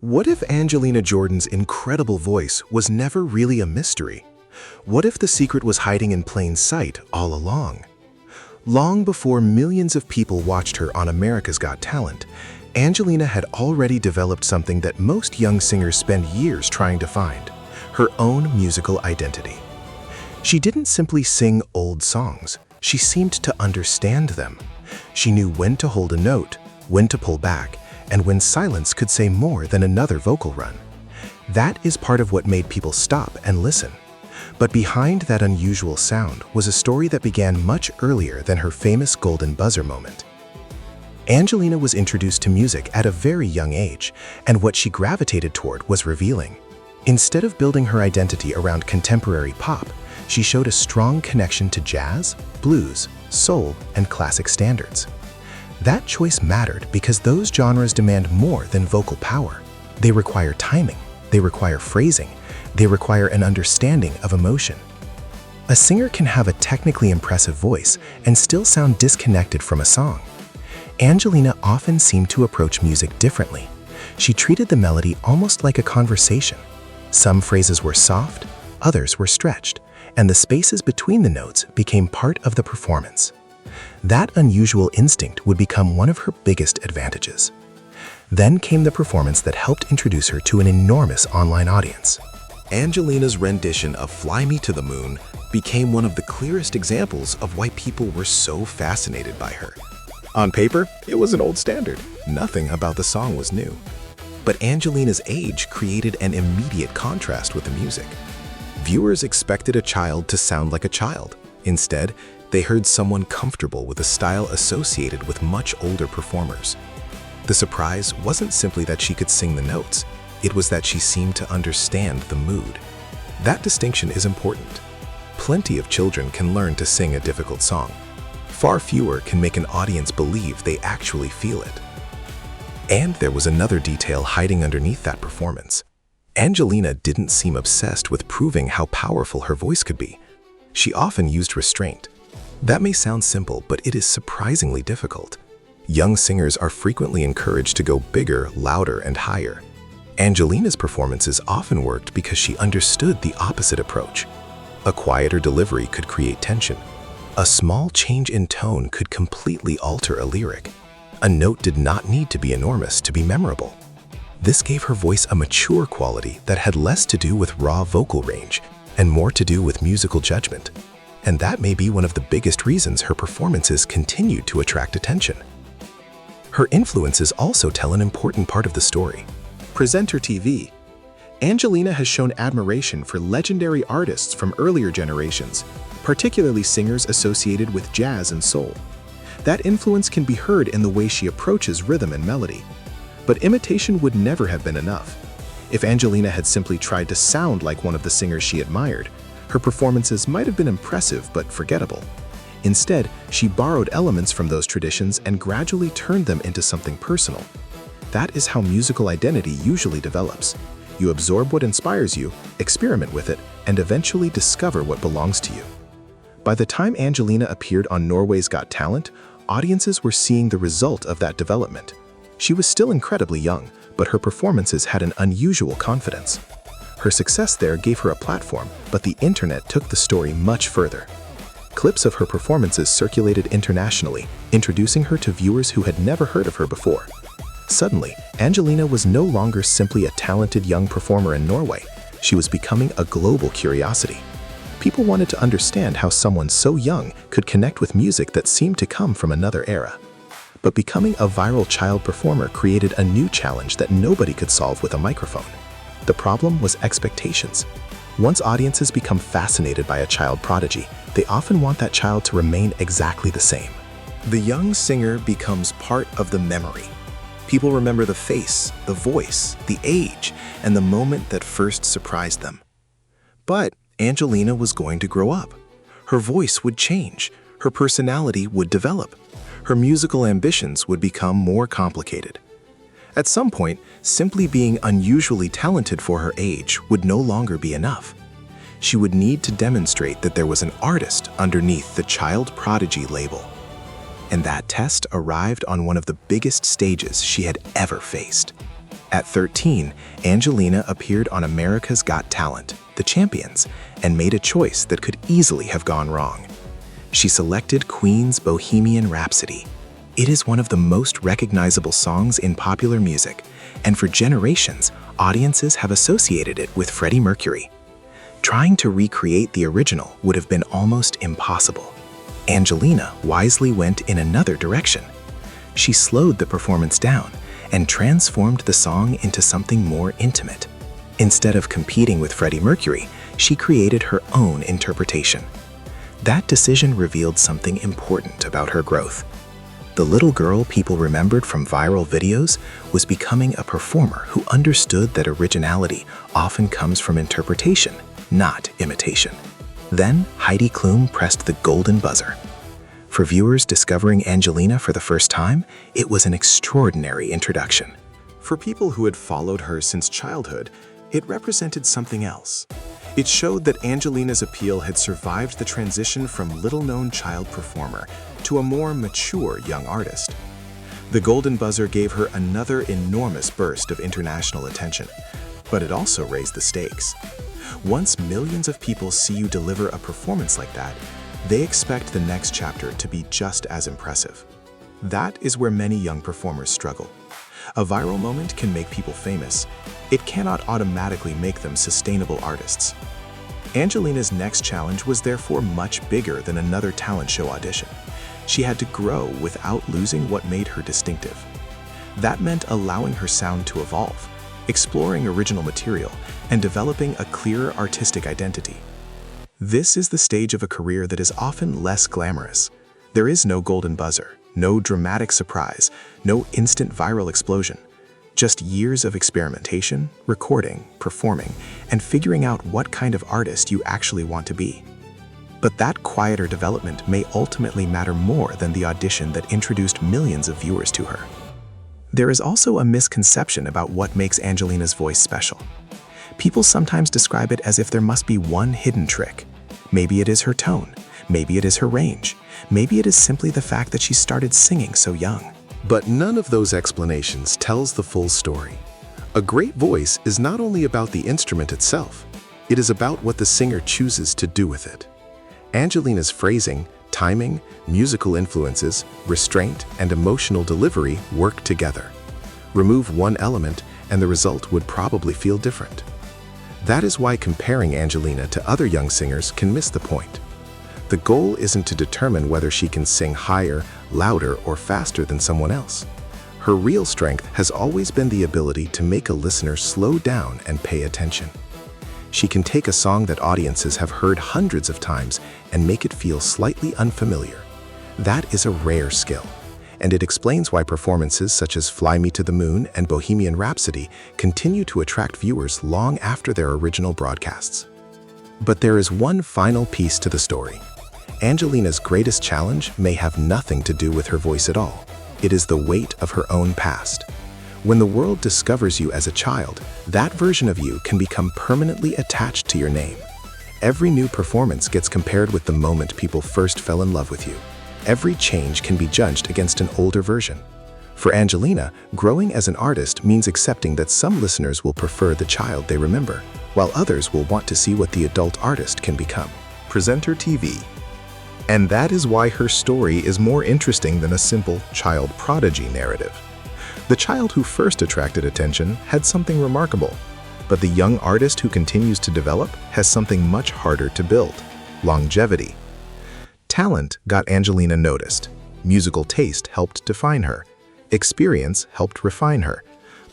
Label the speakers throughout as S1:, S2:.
S1: What if Angelina Jordan's incredible voice was never really a mystery? What if the secret was hiding in plain sight all along? Long before millions of people watched her on America's Got Talent, Angelina had already developed something that most young singers spend years trying to find: her own musical identity. She didn't simply sing old songs, she seemed to understand them. She knew when to hold a note, when to pull back, and when silence could say more than another vocal run. That is part of what made people stop and listen. But behind that unusual sound was a story that began much earlier than her famous golden buzzer moment. Angelina was introduced to music at a very young age, and what she gravitated toward was revealing. Instead of building her identity around contemporary pop, she showed a strong connection to jazz, blues, soul, and classic standards. That choice mattered because those genres demand more than vocal power. They require timing, they require phrasing, they require an understanding of emotion. A singer can have a technically impressive voice and still sound disconnected from a song. Angelina often seemed to approach music differently. She treated the melody almost like a conversation. Some phrases were soft, others were stretched, and the spaces between the notes became part of the performance. That unusual instinct would become one of her biggest advantages. Then came the performance that helped introduce her to an enormous online audience.
S2: Angelina's rendition of Fly Me to the Moon became one of the clearest examples of why people were so fascinated by her. On paper, it was an old standard. Nothing about the song was new. But Angelina's age created an immediate contrast with the music. Viewers expected a child to sound like a child. Instead, they heard someone comfortable with a style associated with much older performers. The surprise wasn't simply that she could sing the notes, it was that she seemed to understand the mood. That distinction is important. Plenty of children can learn to sing a difficult song. Far fewer can make an audience believe they actually feel it. And there was another detail hiding underneath that performance. Angelina didn't seem obsessed with proving how powerful her voice could be. She often used restraint. That may sound simple, but it is surprisingly difficult. Young singers are frequently encouraged to go bigger, louder, and higher. Angelina's performances often worked because she understood the opposite approach. A quieter delivery could create tension. A small change in tone could completely alter a lyric. A note did not need to be enormous to be memorable. This gave her voice a mature quality that had less to do with raw vocal range and more to do with musical judgment. And that may be one of the biggest reasons her performances continued to attract attention. Her influences also tell an important part of the story. Presenter TV. Angelina has shown admiration for legendary artists from earlier generations, particularly singers associated with jazz and soul. That influence can be heard in the way she approaches rhythm and melody. But imitation would never have been enough. If Angelina had simply tried to sound like one of the singers she admired, her performances might have been impressive but forgettable. Instead, she borrowed elements from those traditions and gradually turned them into something personal. That is how musical identity usually develops. You absorb what inspires you, experiment with it, and eventually discover what belongs to you. By the time Angelina appeared on Norway's Got Talent, audiences were seeing the result of that development. She was still incredibly young, but her performances had an unusual confidence. Her success there gave her a platform, but the internet took the story much further. Clips of her performances circulated internationally, introducing her to viewers who had never heard of her before. Suddenly, Angelina was no longer simply a talented young performer in Norway. She was becoming a global curiosity. People wanted to understand how someone so young could connect with music that seemed to come from another era. But becoming a viral child performer created a new challenge that nobody could solve with a microphone. The problem was expectations. Once audiences become fascinated by a child prodigy, they often want that child to remain exactly the same. The young singer becomes part of the memory. People remember the face, the voice, the age, and the moment that first surprised them. But Angelina was going to grow up. Her voice would change. Her personality would develop. Her musical ambitions would become more complicated. At some point, simply being unusually talented for her age would no longer be enough. She would need to demonstrate that there was an artist underneath the child prodigy label. And that test arrived on one of the biggest stages she had ever faced. At 13, Angelina appeared on America's Got Talent, The Champions, and made a choice that could easily have gone wrong. She selected Queen's Bohemian Rhapsody. It is one of the most recognizable songs in popular music, and for generations, audiences have associated it with Freddie Mercury. Trying to recreate the original would have been almost impossible. Angelina wisely went in another direction. She slowed the performance down and transformed the song into something more intimate. Instead of competing with Freddie Mercury, she created her own interpretation. That decision revealed something important about her growth. The little girl people remembered from viral videos was becoming a performer who understood that originality often comes from interpretation, not imitation. Then Heidi Klum pressed the golden buzzer. For viewers discovering Angelina for the first time, it was an extraordinary introduction.
S1: For people who had followed her since childhood, it represented something else. It showed that Angelina's appeal had survived the transition from little-known child performer to a more mature young artist. The golden buzzer gave her another enormous burst of international attention, but it also raised the stakes. Once millions of people see you deliver a performance like that, they expect the next chapter to be just as impressive. That is where many young performers struggle. A viral moment can make people famous. It cannot automatically make them sustainable artists. Angelina's next challenge was therefore much bigger than another talent show audition. She had to grow without losing what made her distinctive. That meant allowing her sound to evolve, exploring original material, and developing a clearer artistic identity. This is the stage of a career that is often less glamorous. There is no golden buzzer, no dramatic surprise, no instant viral explosion. Just years of experimentation, recording, performing, and figuring out what kind of artist you actually want to be. But that quieter development may ultimately matter more than the audition that introduced millions of viewers to her. There is also a misconception about what makes Angelina's voice special. People sometimes describe it as if there must be one hidden trick. Maybe it is her tone, maybe it is her range, maybe it is simply the fact that she started singing so young.
S2: But none of those explanations tells the full story. A great voice is not only about the instrument itself, it is about what the singer chooses to do with it. Angelina's phrasing, timing, musical influences, restraint, and emotional delivery work together. Remove one element, and the result would probably feel different. That is why comparing Angelina to other young singers can miss the point. The goal isn't to determine whether she can sing higher, louder, or faster than someone else. Her real strength has always been the ability to make a listener slow down and pay attention. She can take a song that audiences have heard hundreds of times and make it feel slightly unfamiliar. That is a rare skill, and it explains why performances such as Fly Me to the Moon and Bohemian Rhapsody continue to attract viewers long after their original broadcasts. But there is one final piece to the story. Angelina's greatest challenge may have nothing to do with her voice at all. It is the weight of her own past. When the world discovers you as a child, that version of you can become permanently attached to your name. Every new performance gets compared with the moment people first fell in love with you. Every change can be judged against an older version. For Angelina, growing as an artist means accepting that some listeners will prefer the child they remember, while others will want to see what the adult artist can become. Presenter TV. And that is why her story is more interesting than a simple child prodigy narrative. The child who first attracted attention had something remarkable, but the young artist who continues to develop has something much harder to build: longevity. Talent got Angelina noticed. Musical taste helped define her. Experience helped refine her.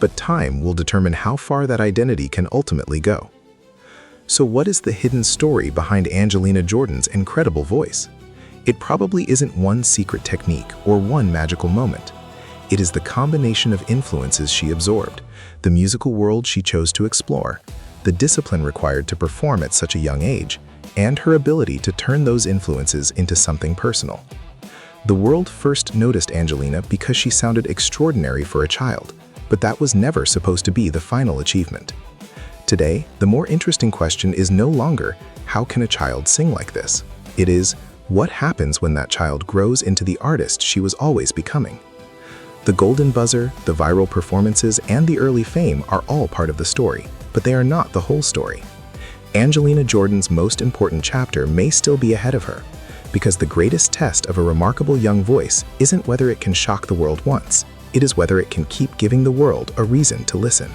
S2: But time will determine how far that identity can ultimately go. So what is the hidden story behind Angelina Jordan's incredible voice? It probably isn't one secret technique or one magical moment. It is the combination of influences she absorbed, the musical world she chose to explore, the discipline required to perform at such a young age, and her ability to turn those influences into something personal. The world first noticed Angelina because she sounded extraordinary for a child, but that was never supposed to be the final achievement. Today, the more interesting question is no longer, how can a child sing like this? It is, what happens when that child grows into the artist she was always becoming? The golden buzzer, the viral performances, and the early fame are all part of the story, but they are not the whole story. Angelina Jordan's most important chapter may still be ahead of her, because the greatest test of a remarkable young voice isn't whether it can shock the world once, it is whether it can keep giving the world a reason to listen.